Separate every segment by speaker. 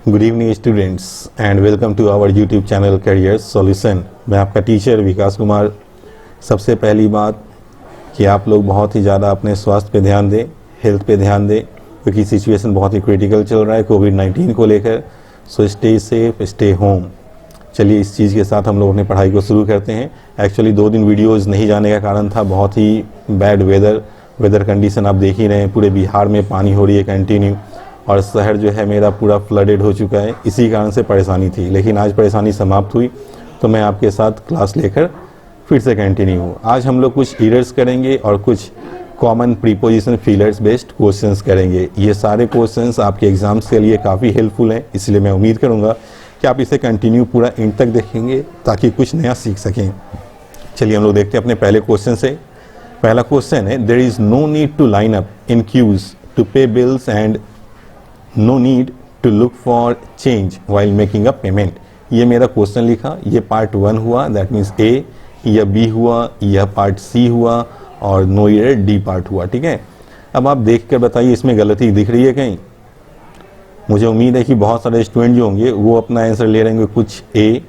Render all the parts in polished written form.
Speaker 1: Good evening students and welcome to our YouTube channel career solution. मैं आपका teacher विकास कुमार। सबसे पहली बात कि आप लोग बहुत ही ज़्यादा अपने स्वास्थ्य पे ध्यान दें, हेल्थ पे ध्यान दें, क्योंकि सिचुएशन बहुत ही क्रिटिकल चल रहा है कोविड-19 को लेकर। So stay safe, stay home. चलिए इस चीज़ के साथ हम लोग अपनी पढ़ाई को शुरू करते हैं। एक्चुअली 2 दिन वीडियोज़ नहीं जाने का कारण था बहुत ही बैड वेदर कंडीशन आप देख ही रहे हैं। पूरे बिहार में पानी हो रही है कंटिन्यू, और शहर जो है मेरा पूरा फ्लडेड हो चुका है। इसी कारण से परेशानी थी, लेकिन आज परेशानी समाप्त हुई तो मैं आपके साथ क्लास लेकर फिर से कंटिन्यू हूँ। आज हम लोग कुछ एरर्स करेंगे और कुछ common preposition feelers based questions करेंगे। ये सारे क्वेश्चंस आपके एग्जाम्स के लिए काफ़ी हेल्पफुल हैं, इसलिए मैं उम्मीद करूँगा कि आप इसे कंटिन्यू पूरा एंड तक देखेंगे ताकि कुछ नया सीख सकें। चलिए हम लोग देखते हैं अपने पहले क्वेश्चन से। पहला क्वेश्चन है, there is no need to line up in queues to pay bills and no need to look for change while making a payment. ये मेरा क्वेश्चन लिखा, ये पार्ट 1 हुआ, दैट मीन्स ए, यह बी हुआ, यह पार्ट सी हुआ, और नो ईयर डी पार्ट हुआ। ठीक है, अब आप देख कर बताइए इसमें गलती दिख रही है कहीं। मुझे उम्मीद है कि बहुत सारे स्टूडेंट जो होंगे वो अपना आंसर ले रहे होंगे कुछ ए,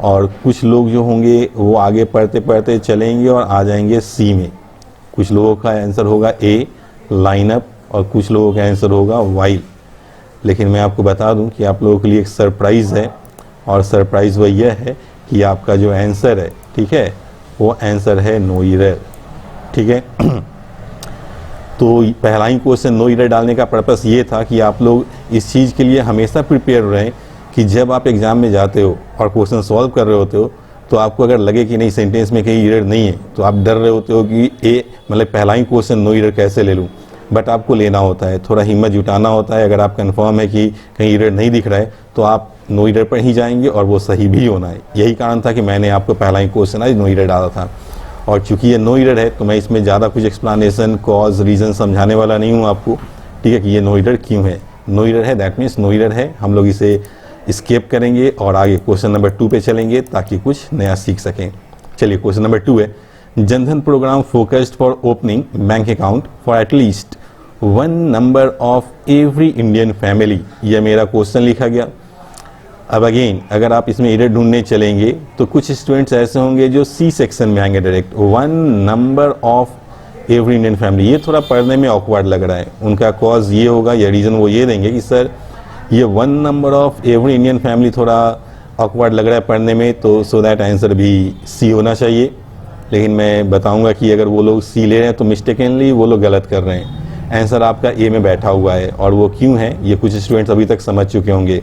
Speaker 1: और कुछ लोग जो होंगे वो आगे पढ़ते पढ़ते चलेंगे और आ जाएंगे सी में। कुछ लोगों का आंसर होगा ए, लाइन अप, और कुछ लोगों का आंसर होगा वाइल। लेकिन मैं आपको बता दूं कि आप लोगों के लिए एक सरप्राइज़ है, और सरप्राइज़ वह यह है कि आपका जो आंसर है, ठीक है, वो आंसर है नो ईरर। ठीक है तो पहला ही क्वेश्चन नो ईरर डालने का पर्पस ये था कि आप लोग इस चीज़ के लिए हमेशा प्रिपेयर रहें कि जब आप एग्ज़ाम में जाते हो और क्वेश्चन सॉल्व कर रहे होते हो तो आपको अगर लगे कि नहीं सेंटेंस में कहीं ईरर नहीं है, तो आप डर रहे होते हो कि मतलब पहला ही क्वेश्चन नो ईरर कैसे ले लूँ। बट आपको लेना होता है, थोड़ा हिम्मत जुटाना होता है। अगर आप कंफर्म है कि कहीं ईरर नहीं दिख रहा है तो आप नो ईरर पर ही जाएंगे, और वो सही भी होना है। यही कारण था कि मैंने आपको पहला ही क्वेश्चन आज नो ईरर डाला था। और चूंकि ये नो ईरर है तो मैं इसमें ज़्यादा कुछ एक्सप्लेनेशन, कॉज, रीज़न समझाने वाला नहीं हूँ आपको। ठीक है कि ये नो ईरर क्यों है। नो ईरर है, दैट मीन्स नो ईरर है। हम लोग इसे स्केप करेंगे और आगे क्वेश्चन नंबर 2 पे चलेंगे ताकि कुछ नया सीख सकें। चलिए क्वेश्चन नंबर 2 है, Jan Dhan program focused for opening bank account for at least 1 number of every Indian family. यह मेरा क्वेश्चन लिखा गया। अब अगेन अगर आप इसमें एरर ढूंढने चलेंगे तो कुछ स्टूडेंट्स ऐसे होंगे जो सी सेक्शन में आएंगे direct, 1 number of every Indian family. ये थोड़ा पढ़ने में ऑकवर्ड लग रहा है। उनका कॉज ये होगा या रीज़न वो ये देंगे कि सर ये 1 number of every Indian family थोड़ा ऑकवर्ड लग रहा है पढ़ने में, तो सो दैट आंसर भी सी होना चाहिए। लेकिन मैं बताऊंगा कि अगर वो लोग सी ले रहे हैं तो मिस्टेकनली वो लोग गलत कर रहे हैं। आंसर आपका ए में बैठा हुआ है, और वो क्यों है ये कुछ स्टूडेंट्स अभी तक समझ चुके होंगे।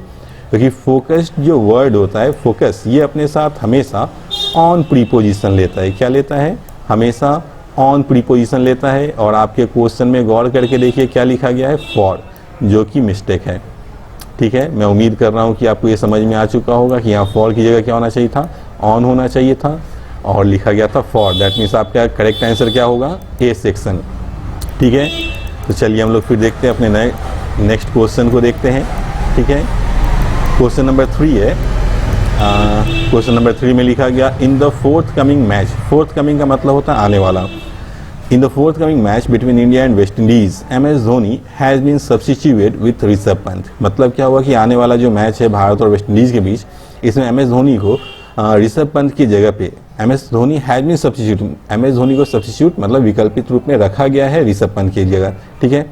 Speaker 1: क्योंकि फोकस्ड जो वर्ड होता है, फोकस, ये अपने साथ हमेशा ऑन प्रीपोजिशन लेता है। क्या लेता है? हमेशा ऑन प्रीपोजिशन लेता है। और आपके क्वेश्चन में गौर करके देखिए क्या लिखा गया है, फॉर, जो कि मिस्टेक है। ठीक है, मैं उम्मीद कर रहा हूँ कि आपको ये समझ में आ चुका होगा कि यहाँ फॉर की जगह क्या होना चाहिए था, ऑन होना चाहिए था, और लिखा गया था फॉर। दैट मीन्स आपका करेक्ट आंसर क्या होगा, ए सेक्शन। ठीक है, तो चलिए हम लोग फिर देखते हैं अपने नेक्स्ट क्वेश्चन को देखते हैं। ठीक है, क्वेश्चन नंबर 3 है। क्वेश्चन नंबर 3 में लिखा गया, in the forthcoming match. Forthcoming का मतलब होता है आने वाला। In the forthcoming match between India and West Indies, MS Dhoni has been substituted with Rishabh Pant. मतलब क्या हुआ कि आने वाला जो मैच है भारत और वेस्ट इंडीज के बीच, इसमें MS धोनी को ऋषभ पंत की जगह पे MS Dhoni has been substitute, MS Dhoni को सब्स्टिट्यूट मतलब विकल्पित रूप में रखा गया है ऋषभ पंत की जगह। ठीक है,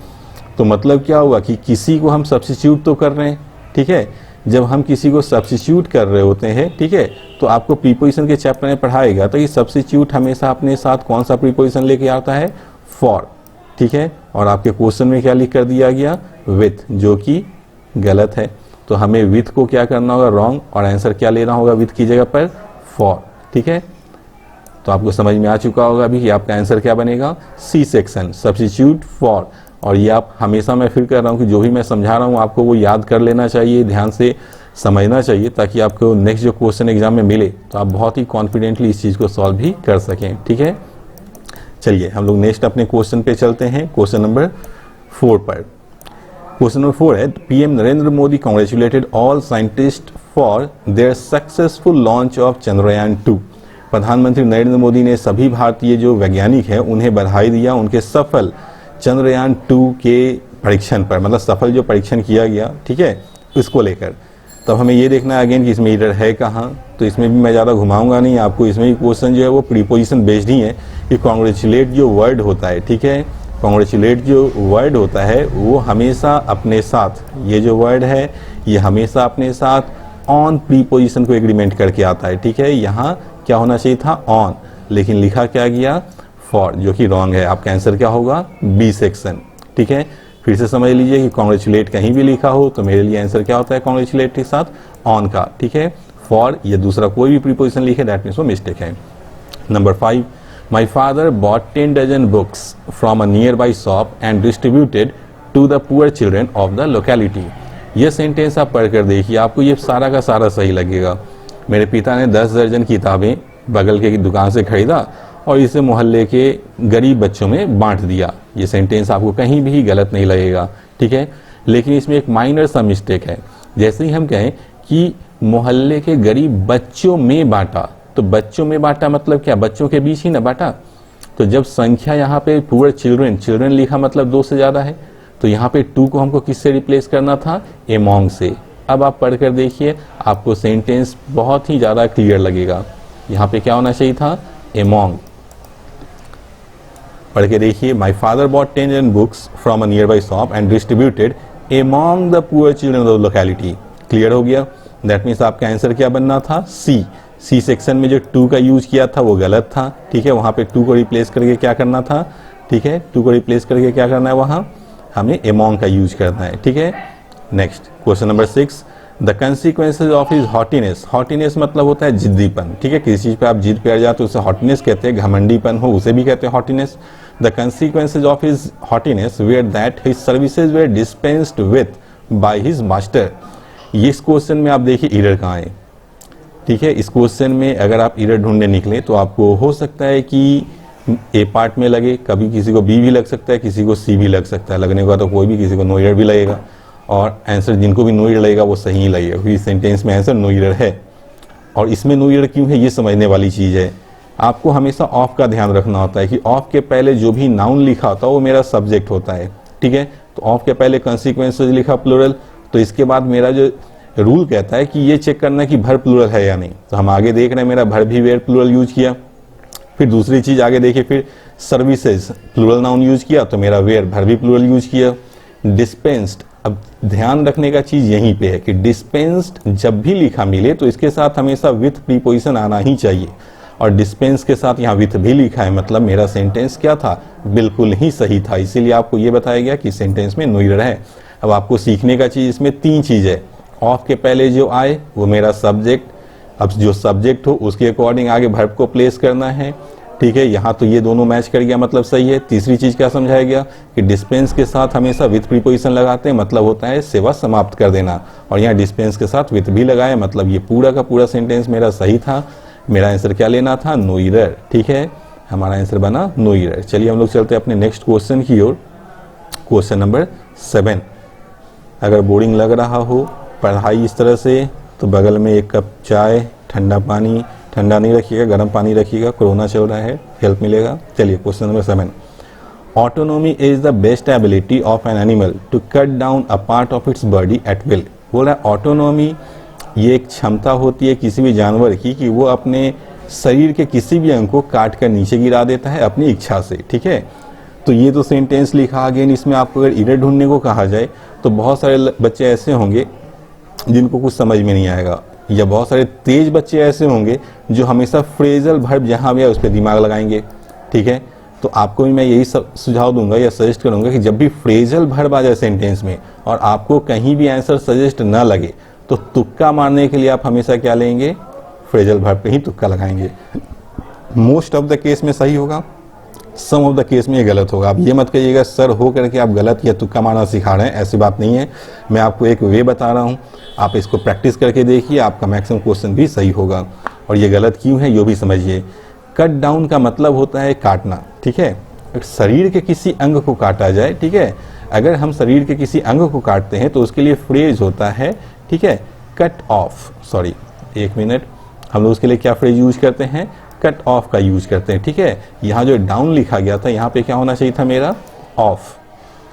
Speaker 1: तो मतलब क्या हुआ कि किसी को हम सब्स्टिट्यूट तो कर रहे हैं। ठीक है, जब हम किसी को सब्स्टिट्यूट कर रहे होते हैं, ठीक है, तो आपको प्रीपोजिशन के चैप्टर में पढ़ाएगा तो ये सब्स्टिट्यूट हमेशा अपने साथ कौन सा प्रीपोजिशन लेके आता है, फॉर। ठीक है, और आपके क्वेश्चन में क्या लिख कर दिया गया, विथ, जो कि गलत है। तो हमें विथ को क्या करना होगा, रॉन्ग, और आंसर क्या लेना होगा विथ की जगह पर, फॉर। ठीक है, तो आपको समझ में आ चुका होगा अभी कि आपका आंसर क्या बनेगा, सी सेक्शन, सब्स्टिट्यूट फॉर। और ये आप हमेशा, मैं फिर कर रहा हूँ कि जो भी मैं समझा रहा हूँ आपको वो याद कर लेना चाहिए, ध्यान से समझना चाहिए, ताकि आपको नेक्स्ट जो क्वेश्चन एग्जाम में मिले तो आप बहुत ही कॉन्फिडेंटली इस चीज़ को सॉल्व भी कर सकें। ठीक है, चलिए हम लोग नेक्स्ट अपने क्वेश्चन पे चलते हैं, क्वेश्चन नंबर 4 पर। क्वेश्चन नंबर 4 है, PM Narendra Modi congratulated all scientist for their successful launch of Chandrayaan 2। प्रधानमंत्री नरेंद्र मोदी ने सभी भारतीय जो वैज्ञानिक हैं उन्हें बधाई दिया उनके सफल चंद्रयान 2 के परीक्षण पर, मतलब सफल जो परीक्षण किया गया, ठीक है, इसको लेकर। तब हमें ये देखना है अगेन कि इसमें ईरर है कहाँ। तो इसमें भी मैं ज़्यादा घुमाऊंगा नहीं आपको, इसमें भी क्वेश्चन जो है वो प्रीपोजिशन बेस्ड ही है कि कॉन्ग्रेचुलेट जो वर्ड होता है, ठीक है, कॉन्ग्रेचुलेट जो वर्ड होता है वो हमेशा अपने साथ, ये जो वर्ड है ये हमेशा अपने साथ ऑन प्रीपोजिशन को एग्रीमेंट करके आता है, ठीक है। यहाँ क्या होना चाहिए था ऑन, लेकिन लिखा क्या गया फॉर, जो कि रॉन्ग है। आपका आंसर क्या होगा बी सेक्शन, ठीक है। फिर से समझ लीजिए कि कॉन्ग्रेचुलेट कहीं भी लिखा हो तो मेरे लिए आंसर क्या होता है कॉन्ग्रेचुलेट के साथ ऑन का, ठीक है। फॉर या दूसरा कोई भी प्रीपोजिशन लिखे दैट मीन्स वो मिस्टेक है। Number 5, my father bought 10 dozen books from a nearby shop and distributed to the poor children of the locality. ये सेंटेंस आप पढ़कर देखिए, आपको ये सारा का सारा सही लगेगा। मेरे पिता ने 10 दर्जन किताबें बगल के दुकान से खरीदा और इसे मोहल्ले के गरीब बच्चों में बांट दिया। ये सेंटेंस आपको कहीं भी गलत नहीं लगेगा, ठीक है। लेकिन इसमें एक माइनर सा मिस्टेक है। जैसे ही हम कहें कि मोहल्ले के गरीब बच्चों में बांटा, तो बच्चों में बांटा मतलब क्या, बच्चों के बीच ही ना बांटा। तो जब संख्या यहाँ पे पुअर चिल्ड्रन, चिल्ड्रन लिखा मतलब 2 से ज़्यादा है, तो यहाँ पे 2 को हमको किससे रिप्लेस करना था, एमोंग से। अब आप पढ़कर देखिए, आपको सेंटेंस बहुत ही ज़्यादा क्लियर लगेगा। यहाँ पे क्या होना चाहिए था, एमोंग। पढ़ के देखिए, my father bought 10 books from a nearby shop and distributed among the poor children of the locality. Clear हो गया। दैट मीन्स आपका आंसर क्या बनना था, सी। सी सेक्शन में जो 2 का यूज किया था वो गलत था, ठीक है। वहाँ पे 2 को रिप्लेस करके क्या करना था, ठीक है, 2 को रिप्लेस करके क्या करना है, वहाँ हमें एमोंग का यूज करना है, ठीक है। Next question number 6, the consequences of his haughtiness. Haughtiness मतलब होता है जिद्दीपन, ठीक है। किसी चीज़ पे आप जिद पे अड़ जाते हो उसे हॉटीनेस कहते हैं, घमंडीपन हो उसे भी कहते हैं haughtiness. The consequences of his haughtiness were that his services were dispensed with by his master. ये इस क्वेश्चन में आप देखिए ईरर कहाँ है, ठीक है। इस क्वेश्चन में अगर आप ईरर ढूंढने निकले तो आपको हो सकता है कि ए पार्ट में लगे, कभी किसी को बी भी लग सकता है, किसी को सी भी लग सकता है। लगने का तो कोई भी, किसी को नो ईरर भी लगेगा, और आंसर जिनको भी नो ईरर लगेगा वो सही ही लगेगा, क्योंकि सेंटेंस में आंसर नो ईरर है। और इसमें नो ईरर क्यों है ये समझने वाली चीज़ है। आपको हमेशा ऑफ का ध्यान रखना होता है कि ऑफ के पहले जो भी नाउन लिखा होता है वो मेरा सब्जेक्ट होता है, ठीक है। तो ऑफ के पहले कंसिक्वेंसेज लिखा प्लूरल, तो इसके बाद मेरा जो रूल कहता है कि ये चेक करना कि भर प्लूरल है या नहीं। तो हम आगे देख रहे हैं मेरा भर भी वेयर प्लूरल यूज किया। फिर दूसरी चीज आगे देखिए, फिर सर्विसेज प्लूरल नाउन यूज किया तो मेरा वेयर भर भी प्लूरल यूज किया। डिस्पेंस्ड, अब ध्यान रखने का चीज यहीं पे है कि डिस्पेंस्ड जब भी लिखा मिले तो इसके साथ हमेशा विथ प्रीपोजिशन आना ही चाहिए, और डिस्पेंस के साथ यहाँ विथ भी लिखा है, मतलब मेरा सेंटेंस क्या था, बिल्कुल ही सही था। इसीलिए आपको ये बताया गया कि सेंटेंस में नो ईरर है। अब आपको सीखने का चीज इसमें 3 चीज है। ऑफ के पहले जो आए वो मेरा सब्जेक्ट, अब जो सब्जेक्ट हो उसके अकॉर्डिंग आगे वर्ब को प्लेस करना है, ठीक है। यहाँ तो ये दोनों मैच कर गया, मतलब सही है। तीसरी चीज क्या समझाया गया कि डिस्पेंस के साथ हमेशा विथ प्रीपोजिशन लगाते हैं, मतलब होता है सेवा समाप्त कर देना, और यहाँ डिस्पेंस के साथ विथ भी लगाए, मतलब ये पूरा का पूरा सेंटेंस मेरा सही था। मेरा आंसर क्या लेना था, नो ईरर, ठीक है। हमारा आंसर बना नो ईरर। चलिए हम लोग चलते हैं अपने नेक्स्ट क्वेश्चन की ओर। Question number 7। अगर बोरिंग लग रहा हो पढ़ाई इस तरह से तो बगल में 1 कप चाय, ठंडा पानी, ठंडा नहीं रखिएगा गर्म पानी रखिएगा, कोरोना चल रहा है, हेल्प मिलेगा। चलिए question number 7। Autonomy is the best ability of an animal to cut down a part of its body at will. बोल रहा है ऑटोनोमी ये एक क्षमता होती है किसी भी जानवर की कि वो अपने शरीर के किसी भी अंग को काट कर नीचे गिरा देता है अपनी इच्छा से, ठीक है। तो ये तो सेंटेंस लिखा। अगेन इसमें आपको अगर ईरर ढूंढने को कहा जाए तो बहुत सारे बच्चे ऐसे होंगे जिनको कुछ समझ में नहीं आएगा, या बहुत सारे तेज बच्चे ऐसे होंगे जो हमेशा फ्रेजल वर्ब जहाँ भी है उस पर दिमाग लगाएंगे, ठीक है। तो आपको भी मैं यही सुझाव दूंगा या सजेस्ट करूंगा कि जब भी फ्रेजल वर्ब आ जाए सेंटेंस में और आपको कहीं भी आंसर सजेस्ट ना लगे तो तुक्का मारने के लिए आप हमेशा क्या लेंगे, फ्रेजल वर्ब पे ही तुक्का लगाएंगे। मोस्ट ऑफ द केस में सही होगा, सम ऑफ द केस में ये गलत होगा। आप ये मत कहिएगा सर हो करके आप गलत या तुक्का मारना सिखा रहे हैं, ऐसी बात नहीं है। मैं आपको एक वे बता रहा हूँ, आप इसको प्रैक्टिस करके देखिए, आपका मैक्सिमम क्वेश्चन भी सही होगा। और ये गलत क्यों है ये भी समझिए। कट डाउन का मतलब होता है काटना, ठीक है। शरीर के किसी अंग को काटा जाए, ठीक है। अगर हम शरीर के किसी अंग को काटते हैं तो उसके लिए फ्रेज होता है, ठीक है, कट ऑफ। सॉरी 1 मिनट, हम लोग उसके लिए क्या फ्रेज यूज करते हैं, कट ऑफ का यूज करते हैं, ठीक है। यहाँ जो डाउन लिखा गया था यहाँ पे क्या होना चाहिए था मेरा, ऑफ,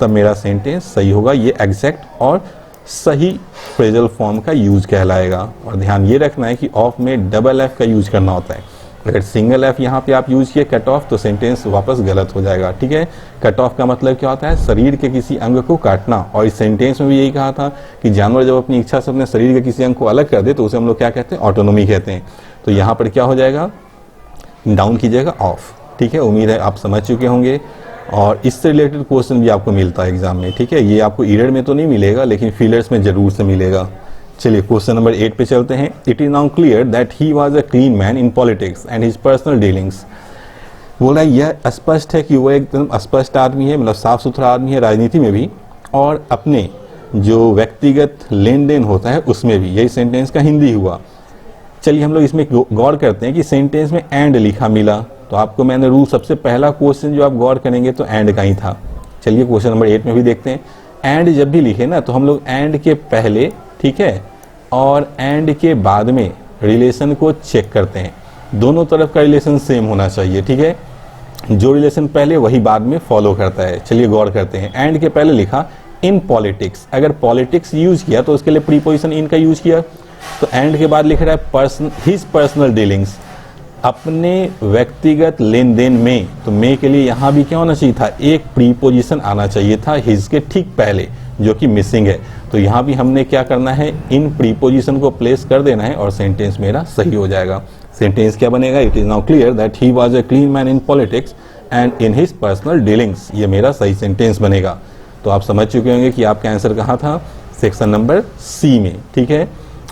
Speaker 1: तब मेरा सेंटेंस सही होगा। ये एग्जैक्ट और सही फ्रेजल फॉर्म का यूज कहलाएगा। और ध्यान ये रखना है कि ऑफ में डबल एफ का यूज करना होता है। अगर सिंगल एफ यहाँ पे आप यूज किए कट ऑफ तो सेंटेंस वापस गलत हो जाएगा, ठीक है। कट ऑफ का मतलब क्या होता है, शरीर के किसी अंग को काटना। और इस सेंटेंस में भी यही कहा था कि जानवर जब अपनी इच्छा से अपने शरीर के किसी अंग को अलग कर दे तो उसे हम लोग क्या कहते हैं, ऑटोनोमी कहते हैं। तो यहाँ पर क्या हो जाएगा, डाउन कीजिएगा ऑफ, ठीक है। उम्मीद है आप समझ चुके होंगे। और इससे रिलेटेड क्वेश्चन भी आपको मिलता है एग्जाम में, ठीक है। ये आपको ईरर में तो नहीं मिलेगा लेकिन फीलर्स में जरूर से मिलेगा। चलिए क्वेश्चन नंबर 8 पे चलते हैं। It is now clear that he was a clean man in politics and his personal dealings. बोल रहा है यह स्पष्ट है कि वो एकदम स्पष्ट आदमी है, मतलब साफ सुथरा आदमी है राजनीति में भी और अपने जो व्यक्तिगत लेन देन होता है उसमें भी। यही सेंटेंस का हिंदी हुआ। चलिए हम लोग इसमें गौर करते हैं कि सेंटेंस में एंड लिखा मिला, तो आपको मैंने रूल सबसे पहला क्वेश्चन जो आप गौर करेंगे तो एंड का ही था। चलिए क्वेश्चन नंबर 8 में भी देखते हैं। एंड जब भी लिखे ना तो हम लोग एंड के पहले, ठीक है, और एंड के बाद में रिलेशन को चेक करते हैं। दोनों तरफ का रिलेशन सेम होना चाहिए, ठीक है। जो रिलेशन पहले वही बाद में फॉलो करता है। चलिए गौर करते हैं। एंड के पहले लिखा इन पॉलिटिक्स, अगर पॉलिटिक्स यूज किया तो उसके लिए प्रीपोजिशन इन का यूज किया। तो एंड के बाद लिख रहा है हिज पर्सनल डीलिंग्स, अपने व्यक्तिगत लेन देन में। तो मे के लिए यहां भी क्या होना चाहिए था, एक प्रीपोजिशन आना चाहिए था हिज के ठीक पहले, जो कि मिसिंग है। तो यहां भी हमने क्या करना है, इन प्रीपोजिशन को प्लेस कर देना है और सेंटेंस मेरा सही हो जाएगा। सेंटेंस क्या बनेगा, it is now clear that he was a clean man in politics and in his personal dealings. ये मेरा सही सेंटेंस बनेगा। तो आप समझ चुके होंगे कि आपका आंसर कहाँ था, सेक्शन नंबर सी में, ठीक है।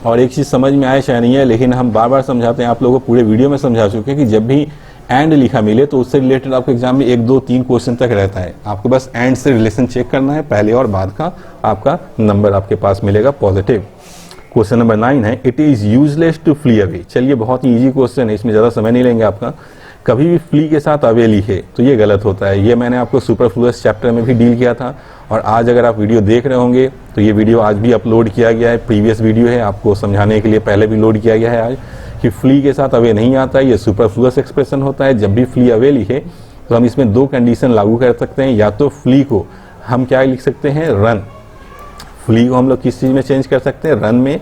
Speaker 1: और एक चीज समझ में आए शायद नहीं है लेकिन हम बार बार समझाते हैं, आप लोगों को पूरे वीडियो में समझा चुके हैं कि जब भी एंड लिखा मिले तो उससे रिलेटेड आपको एग्जाम में 1, 2, 3 क्वेश्चन तक रहता है। आपको बस एंड से रिलेशन चेक करना है, पहले और बाद का आपका नंबर आपके पास मिलेगा पॉजिटिव। क्वेश्चन नंबर 9 है, it is useless to flee away. चलिए बहुत ही ईजी क्वेश्चन है, इसमें ज्यादा समय नहीं लेंगे आपका। कभी भी फ्ली के साथ अवे लिखे तो ये गलत होता है। ये मैंने आपको सुपरफ्लुअस चैप्टर में भी डील किया था और आज अगर आप वीडियो देख रहे होंगे तो ये वीडियो आज भी अपलोड किया गया है, प्रीवियस वीडियो है, आपको समझाने के लिए पहले भी लोड किया गया है आज कि फ्ली के साथ अवे नहीं आता है, ये सुपरफ्लुअस एक्सप्रेशन होता है। जब भी फ्ली अवे लिखे तो हम इसमें 2 कंडीशन लागू कर सकते हैं। या तो फ्ली को हम क्या लिख सकते हैं, रन। फ्ली को हम लोग किस चीज में चेंज कर सकते हैं, रन में,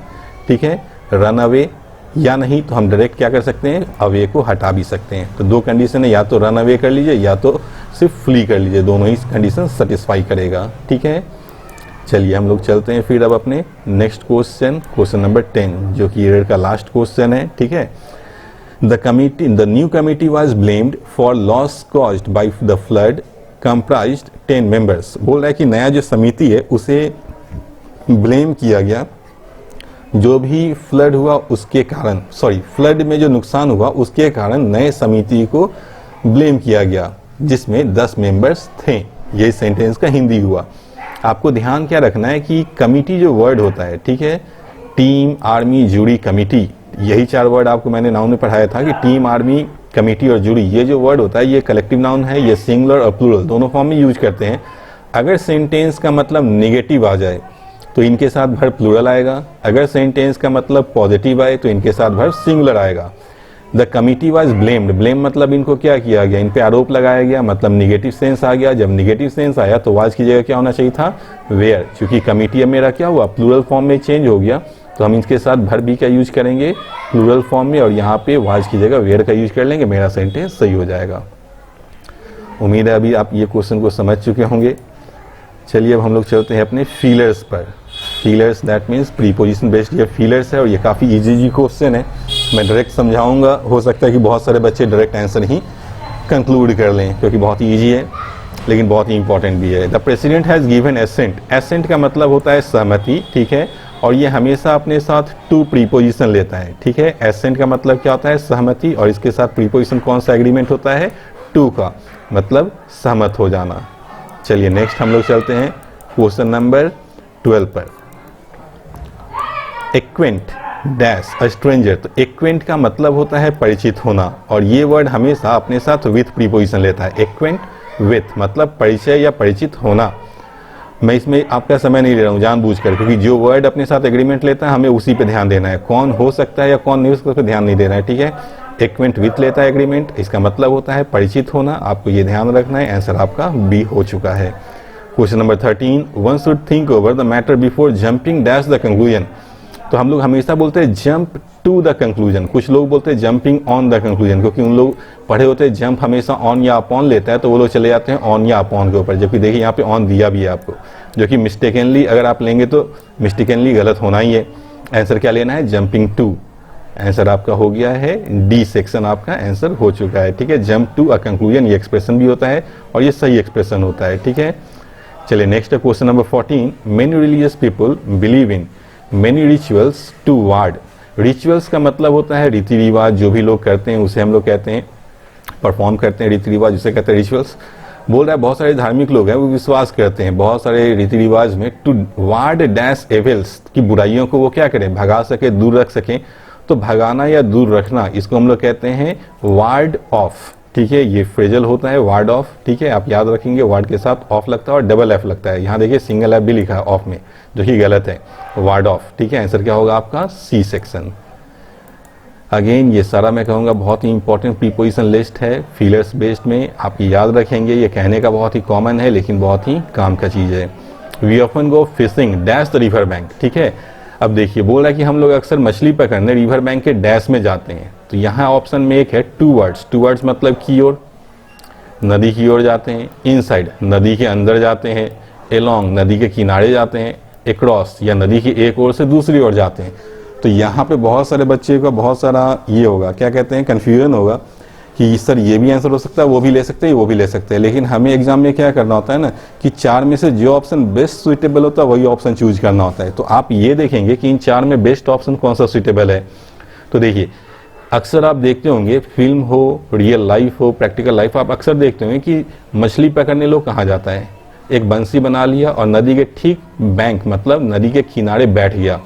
Speaker 1: ठीक है, रन अवे। या नहीं तो हम डायरेक्ट क्या कर सकते हैं, अवे को हटा भी सकते हैं। तो 2 कंडीशन है, या तो रन अवे कर लीजिए या तो सिर्फ फ्ली कर लीजिए, दोनों ही कंडीशन सेटिस्फाई करेगा, ठीक है। चलिए हम लोग चलते हैं फिर अब अपने नेक्स्ट क्वेश्चन, क्वेश्चन नंबर 10, जो कि ईयर का लास्ट क्वेश्चन है, ठीक है। The new committee was blamed for loss caused by the flood comprised 10 members. बोल रहा है कि नया जो समिति है उसे ब्लेम किया गया, जो भी फ्लड हुआ उसके कारण, फ्लड में जो नुकसान हुआ उसके कारण नए समिति को ब्लेम किया गया जिसमें 10 मेंबर्स थे। ये सेंटेंस का हिंदी हुआ। आपको ध्यान क्या रखना है कि कमिटी जो वर्ड होता है, ठीक है, टीम, आर्मी, जूरी, कमिटी, यही 4 वर्ड आपको मैंने नाउन में पढ़ाया था कि टीम, आर्मी, कमिटी और जूरी, ये जो वर्ड होता है ये कलेक्टिव नाउन है। ये सिंगुलर और प्लूरल दोनों फॉर्म में यूज करते हैं। अगर सेंटेंस का मतलब नेगेटिव आ जाए तो इनके साथ वर्ब प्लूरल आएगा। अगर सेंटेंस का मतलब पॉजिटिव आए तो इनके साथ वर्ब सिंगुलर आएगा। The committee was blamed, blame मतलब इनको क्या किया गया, इन पे आरोप लगाया गया, मतलब निगेटिव सेंस आ गया। जब निगेटिव सेंस आया तो वाज की जगह क्या होना चाहिए था, वेयर। क्योंकि कमिटी अब मेरा क्या हुआ, प्लूरल फॉर्म में चेंज हो गया, तो हम इसके साथ वर्ब भी क्या यूज करेंगे, प्लूरल फॉर्म में, और यहाँ पे वाज की जगह वेयर का यूज कर लेंगे, मेरा सेंटेंस सही हो जाएगा। उम्मीद है अभी आप ये क्वेश्चन को समझ चुके होंगे। चलिए अब हम लोग चलते हैं अपने फीलर्स पर। Feelers that means preposition based ये फीलर्स है और ये काफ़ी इजी क्वेश्चन है। मैं डायरेक्ट समझाऊंगा, हो सकता है कि बहुत सारे बच्चे डायरेक्ट आंसर ही कंक्लूड कर लें क्योंकि बहुत ही ईजी है लेकिन बहुत ही इंपॉर्टेंट भी है। The president has given assent, assent का मतलब होता है सहमति, ठीक है, और ये हमेशा अपने साथ टू प्रीपोजिशन लेता है, ठीक है। एसेंट का मतलब क्या होता है, सहमति, और इसके साथ प्रीपोजिशन कौन सा एग्रीमेंट होता है, टू का, मतलब सहमत हो जाना। चलिए नेक्स्ट हम लोग चलते हैं क्वेश्चन नंबर 12 पर। एक्वेंट डैश अ स्ट्रेंजर, तो एक्वेंट का मतलब होता है परिचित होना, और ये वर्ड हमेशा अपने साथ विथ प्रीपोजिशन लेता है। एक्वेंट विथ मतलब परिचय या परिचित होना। मैं इसमें आपका समय नहीं ले रहा हूँ जानबूझकर, क्योंकि जो वर्ड अपने साथ एग्रीमेंट लेता है हमें उसी पे ध्यान देना है। कौन हो सकता है या कौन नहीं, उसके पे ध्यान नहीं देना है, ठीक है। एक्वेंट विथ लेता है एग्रीमेंट, इसका मतलब होता है परिचित होना, आपको ये ध्यान रखना है। आंसर आपका बी हो चुका है। Question number 13, one should think over the matter before jumping dash the conclusion. तो हम लोग हमेशा बोलते हैं जंप टू द कंक्लूजन, कुछ लोग बोलते हैं जंपिंग ऑन द कंक्लूजन, क्योंकि उन लोग पढ़े होते हैं जंप हमेशा ऑन या अपॉन लेता है, तो वो लोग चले जाते हैं ऑन या अपॉन के ऊपर, जबकि देखिए यहाँ पे ऑन दिया भी है आपको, जो कि मिस्टेकनली अगर आप लेंगे तो मिस्टेकनली गलत होना ही है। आंसर क्या लेना है? Jumping to. आंसर आपका हो गया है डी सेक्शन, आपका आंसर हो चुका है। ठीक है, जंप टू अ कंक्लूजन ये एक्सप्रेशन भी होता है और ये सही एक्सप्रेशन होता है। ठीक है, चलिए नेक्स्ट है question number 14, many religious people believe in many rituals to ward. Rituals का मतलब होता है रीति रिवाज, जो भी लोग करते हैं उसे हम लोग कहते हैं परफॉर्म करते हैं, रीति रिवाज उसे कहते हैं रिचुअल्स। बोल रहा है बहुत सारे धार्मिक लोग हैं वो विश्वास करते हैं बहुत सारे रीति रिवाज में, टू वार्ड डैश एविल्स, की बुराइयों को वो क्या करें? भगा सके, दूर रख सकें। तो भगाना या दूर रखना इसको हम लोग कहते हैं वार्ड ऑफ। ठीक है, ये फ्रेजल होता है वार्ड ऑफ। ठीक है, आप याद रखेंगे वार्ड के साथ ऑफ लगता है और डबल एफ लगता है। यहाँ देखिए सिंगल एफ भी लिखा है ऑफ में, जो कि गलत है, वार्ड ऑफ। ठीक है, आंसर क्या होगा आपका? C section. अगेन ये सारा मैं कहूँगा बहुत ही इंपॉर्टेंट प्रीपोजिशन लिस्ट है, फीलर्स बेस्ड में आप याद रखेंगे। ये कहने का बहुत ही कॉमन है लेकिन बहुत ही काम का चीज़ है। We often go fishing dash the river bank. ठीक है, अब देखिए बोल रहा है कि हम लोग अक्सर मछली पकड़ने रिवर बैंक के डैश में जाते हैं। तो यहाँ ऑप्शन में एक है टू वर्ड्स। टू वर्ड्स मतलब की ओर, नदी की ओर जाते हैं, इनसाइड नदी के अंदर जाते हैं, एलोंग नदी के किनारे जाते हैं, एक्रॉस या नदी की एक ओर से दूसरी ओर जाते हैं। तो यहाँ पे बहुत सारे बच्चे का बहुत सारा ये होगा, क्या कहते हैं, कन्फ्यूजन होगा कि सर ये भी आंसर हो सकता है, वो भी ले सकते हैं, वो भी ले सकते हैं। लेकिन हमें एग्जाम में क्या करना होता है ना कि चार में से जो ऑप्शन बेस्ट सुइटेबल होता है वही ऑप्शन चूज करना होता है। तो आप ये देखेंगे कि इन चार में बेस्ट ऑप्शन कौन सा सुइटेबल है। तो देखिए अक्सर आप देखते होंगे, फिल्म हो, रियल लाइफ हो, प्रैक्टिकल लाइफ, आप अक्सर देखते होंगे कि मछली पकड़ने लोग कहाँ जाता है? एक बंसी बना लिया और नदी के ठीक बैंक मतलब नदी के किनारे बैठ गया।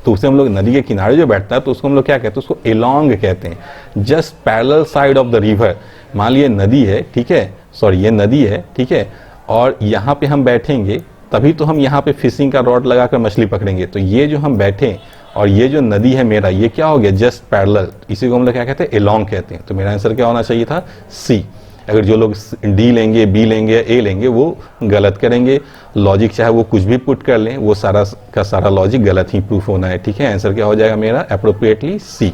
Speaker 1: तो उसे हम लोग नदी के किनारे जो बैठता है तो उसको हम लोग क्या कहते हैं? उसको एलोंग कहते हैं, just parallel side of the river. मान लिया नदी है, ठीक है, सॉरी ये नदी है, ठीक है, और यहाँ पे हम बैठेंगे तभी तो हम यहाँ पे फिशिंग का रॉड लगाकर मछली पकड़ेंगे। तो ये जो हम बैठे और ये जो नदी है मेरा, ये क्या हो गया? जस्ट पैरेलल, इसी को हम लोग क्या कहते हैं? एलोंग कहते हैं। तो मेरा आंसर क्या होना चाहिए था? सी। अगर जो लोग डी लेंगे, बी लेंगे या ए लेंगे वो गलत करेंगे। लॉजिक चाहे वो कुछ भी पुट कर लें, वो सारा का सारा लॉजिक गलत ही प्रूफ होना है। ठीक है, आंसर क्या हो जाएगा मेरा? अप्रोप्रिएटली सी।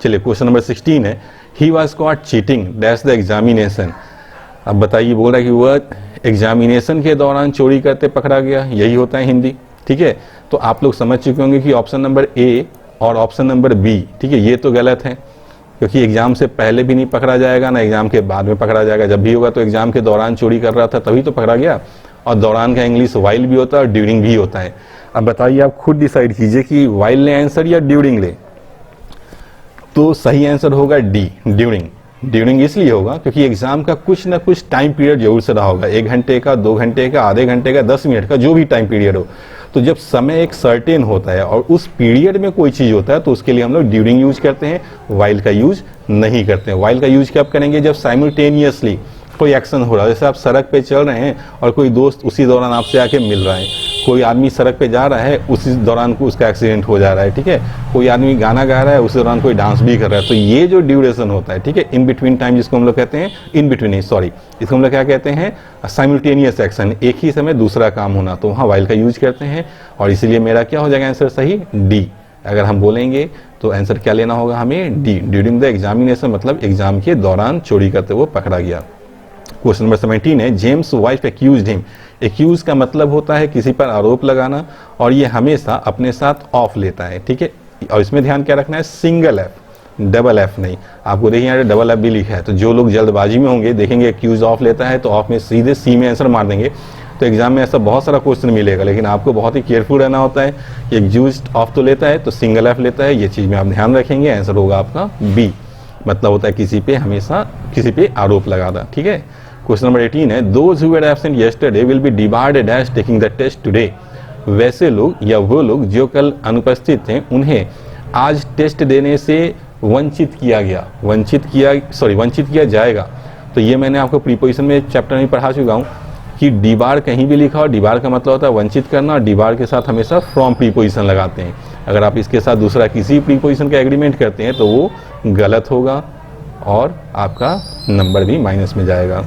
Speaker 1: चलिए क्वेश्चन नंबर 16 है, he was cot cheating dash the examination. अब बताइए, बोल रहा है कि वह एग्जामिनेशन के दौरान चोरी करते पकड़ा गया, यही होता है हिंदी। ठीक है, तो आप लोग समझ चुके होंगे कि ऑप्शन नंबर ए और ऑप्शन नंबर बी, ठीक है, ये तो गलत है, क्योंकि एग्जाम से पहले भी नहीं पकड़ा जाएगा ना एग्जाम के बाद में पकड़ा जाएगा। जब भी होगा तो एग्जाम के दौरान चोरी कर रहा था तभी तो पकड़ा गया। और दौरान का इंग्लिश वाइल भी होता है और ड्यूरिंग भी होता है। अब बताइए, आप खुद डिसाइड कीजिए कि वाइल ले आंसर या ड्यूरिंग ले। तो सही आंसर होगा डी, ड्यूरिंग। ड्यूरिंग इसलिए होगा क्योंकि एग्जाम का कुछ ना कुछ टाइम पीरियड जरूर से रहा होगा, 1 घंटे का, 2 घंटे का, आधे घंटे का, 10 मिनट का, जो भी टाइम पीरियड हो। तो जब समय एक सर्टेन होता है और उस पीरियड में कोई चीज होता है तो उसके लिए हम लोग ड्यूरिंग यूज करते हैं, वाइल का यूज नहीं करते हैं। वाइल का यूज कब करेंगे? जब साइमल्टेनियसली कोई एक्शन हो रहा है। जैसे आप सड़क पे चल रहे हैं और कोई दोस्त उसी दौरान आपसे आके मिल रहा है, कोई आदमी सड़क पे जा रहा है उसी दौरान को उसका एक्सीडेंट हो जा रहा है। ठीक है, कोई आदमी गाना गा रहा है उसी दौरान कोई डांस भी कर रहा है। तो ये जो ड्यूरेशन होता है, ठीक है, इन बिटवीन टाइम, जिसको हम लोग कहते हैं इन बिटवीन नहीं, सॉरी, इसको हम लोग क्या कहते हैं? साइमल्टेनियस एक्शन, एक ही समय दूसरा काम होना। तो वहाँ वाइल का यूज करते हैं और इसीलिए मेरा क्या हो जाएगा आंसर सही? डी। अगर हम बोलेंगे तो आंसर क्या लेना होगा हमें? डी, ड्यूरिंग द एग्जामिनेशन, मतलब एग्जाम के दौरान चोरी करते हुए पकड़ा गया। क्वेश्चन नंबर 17 है, James wife accused him. Accuse का मतलब होता है किसी पर आरोप लगाना और ये हमेशा अपने साथ ऑफ लेता है। ठीक है, और इसमें ध्यान क्या रखना है? सिंगल एफ, डबल एफ नहीं। आपको देखिए यहाँ डबल एफ भी लिखा है, तो जो लोग जल्दबाजी में होंगे देखेंगे एक्यूज ऑफ लेता है तो ऑफ में सीधे सी में आंसर मार देंगे। तो एग्जाम में ऐसा बहुत सारा क्वेश्चन मिलेगा, लेकिन आपको बहुत ही केयरफुल रहना होता है। एक्यूज ऑफ तो लेता है तो सिंगल एफ लेता है, ये चीज में आप ध्यान रखेंगे। आंसर होगा आपका बी, मतलब होता है किसी पे हमेशा किसी पे आरोप लगाना। ठीक है, क्वेश्चन नंबर 18 है, those who were absent yesterday will be debarred as taking the test today. वैसे लोग या वो लोग जो कल अनुपस्थित थे उन्हें आज टेस्ट देने से वंचित किया जाएगा। तो ये मैंने आपको प्रीपोजिशन में चैप्टर में पढ़ा चुका हूँ कि डिबार कहीं भी लिखा हो, डिबार का मतलब होता है वंचित करना, और डिबार के साथ हमेशा फ्रॉम प्रीपोजिशन लगाते हैं। अगर आप इसके साथ दूसरा किसी प्रीपोजिशन का एग्रीमेंट करते हैं तो वो गलत होगा और आपका नंबर भी माइनस में जाएगा।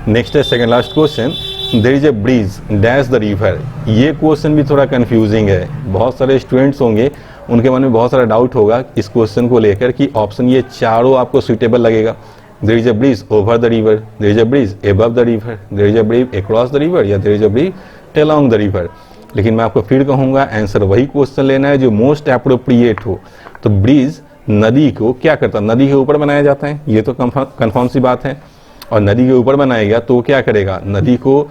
Speaker 1: नेक्स्ट है second last question, there is a bridge dash the river. ये क्वेश्चन भी थोड़ा कंफ्यूजिंग है, बहुत सारे स्टूडेंट्स होंगे उनके मन में बहुत सारा डाउट होगा इस क्वेश्चन को लेकर कि ऑप्शन ये चारों आपको सुइटेबल लगेगा। There is a bridge over the river, there is a bridge above the river, there is a bridge across the river, या there is a bridge along the river. लेकिन मैं आपको फिर कहूंगा आंसर वही क्वेश्चन लेना है जो मोस्ट एप्रोप्रिएट हो। तो ब्रिज नदी को क्या करता है, नदी के ऊपर बनाया जाता है, ये तो कन्फर्म सी बात है। और नदी के ऊपर बनाएगा तो क्या करेगा, नदी को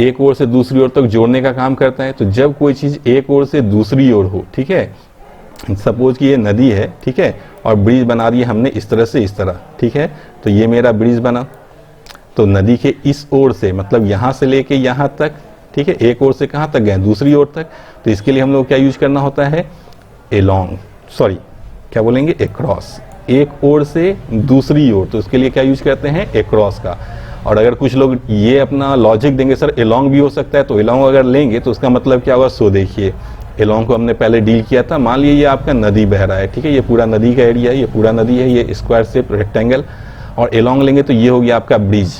Speaker 1: एक ओर से दूसरी ओर तक जोड़ने का काम करता है। तो जब कोई चीज एक ओर से दूसरी ओर हो, ठीक है, सपोज कि ये नदी है, ठीक है, और ब्रिज बना दिया हमने इस तरह से इस तरह, ठीक है, तो ये मेरा ब्रिज बना। तो नदी के इस ओर से मतलब यहां से लेके यहां तक, ठीक है, एक ओर से कहां तक गए, दूसरी ओर तक। तो इसके लिए हम लोग क्या यूज करना होता है, एलोंग, सॉरी क्या बोलेंगे, एक्रॉस, एक ओर से दूसरी ओर, तो इसके लिए क्या यूज करते हैं, एक्रॉस का। और अगर कुछ लोग ये अपना लॉजिक देंगे सर एलोंग भी हो सकता है, तो एलोंग अगर लेंगे तो उसका मतलब क्या होगा, सो देखिए एलोंग को हमने पहले डील किया था। मान लीजिए ये आपका नदी बह रहा है, ठीक है, ये पूरा नदी का एरिया है, ये पूरा नदी है, ये स्क्वायर शेप रेक्टेंगल, और एलोंग लेंगे तो ये हो गया आपका ब्रिज,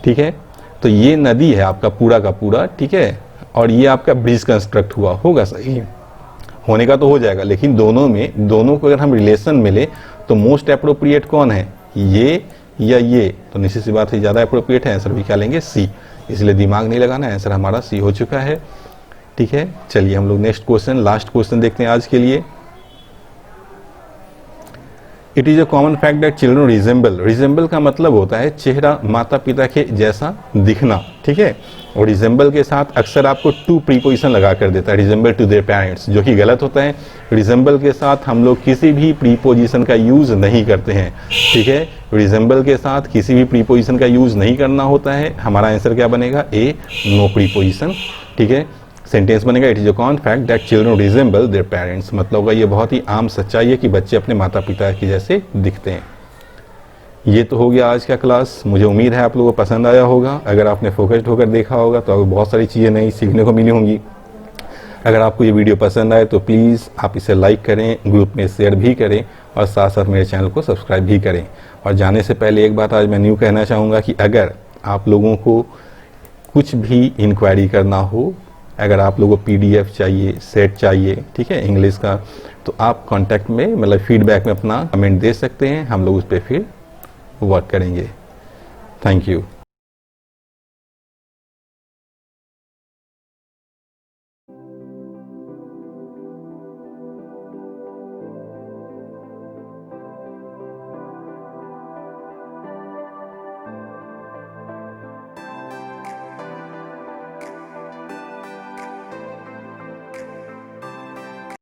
Speaker 1: ठीक है। तो ये नदी है आपका पूरा का पूरा, ठीक है, और ये आपका ब्रिज कंस्ट्रक्ट हुआ होगा, सही होने का तो हो जाएगा। लेकिन दोनों को अगर हम रिलेशन मिले तो मोस्ट अप्रोप्रिएट कौन है, ये या ये, तो निश्चित सी बात है ज्यादा अप्रोप्रिएट है। आंसर भी क्या लेंगे, सी। इसलिए दिमाग नहीं लगाना, आंसर हमारा सी हो चुका है, ठीक है। चलिए हम लोग नेक्स्ट क्वेश्चन, लास्ट क्वेश्चन देखते हैं आज के लिए। It is a common fact that children resemble, resemble का मतलब होता है चेहरा माता पिता के जैसा दिखना, ठीक है। और रिजेंबल के साथ अक्सर आपको टू प्रीपोजिशन लगा कर देता है, रिजेंबल टू देयर पेरेंट्स, जो कि गलत होता है। रिजेंबल के साथ हम लोग किसी भी प्रीपोजिशन का यूज नहीं करते हैं, ठीक है। रिजेंबल के साथ किसी भी प्रीपोजिशन का यूज नहीं करना होता है। हमारा आंसर क्या बनेगा, ए, नो प्रीपोजिशन, ठीक है। सेंटेंस बनेगा it is a common fact that children resemble their parents, मतलब होगा ये बहुत ही आम सच्चाई है कि बच्चे अपने माता पिता के जैसे दिखते हैं। ये तो हो गया आज का क्लास। मुझे उम्मीद है आप लोगों को पसंद आया होगा। अगर आपने फोकस्ड होकर देखा होगा तो आपको बहुत सारी चीज़ें नई सीखने को मिली होंगी। अगर आपको ये वीडियो पसंद आए तो प्लीज़ आप इसे लाइक करें, ग्रुप में शेयर भी करें, और साथ साथ मेरे चैनल को सब्सक्राइब भी करें। और जाने से पहले एक बात आज मैं न्यू कहना चाहूँगा कि अगर आप लोगों को कुछ भी इंक्वायरी करना हो, अगर आप लोगों को PDF चाहिए, सेट चाहिए, ठीक है, इंग्लिश का, तो आप कांटेक्ट में मतलब फीडबैक में अपना कमेंट दे सकते हैं, हम लोग उस पर फिर वर्क करेंगे। Thank you.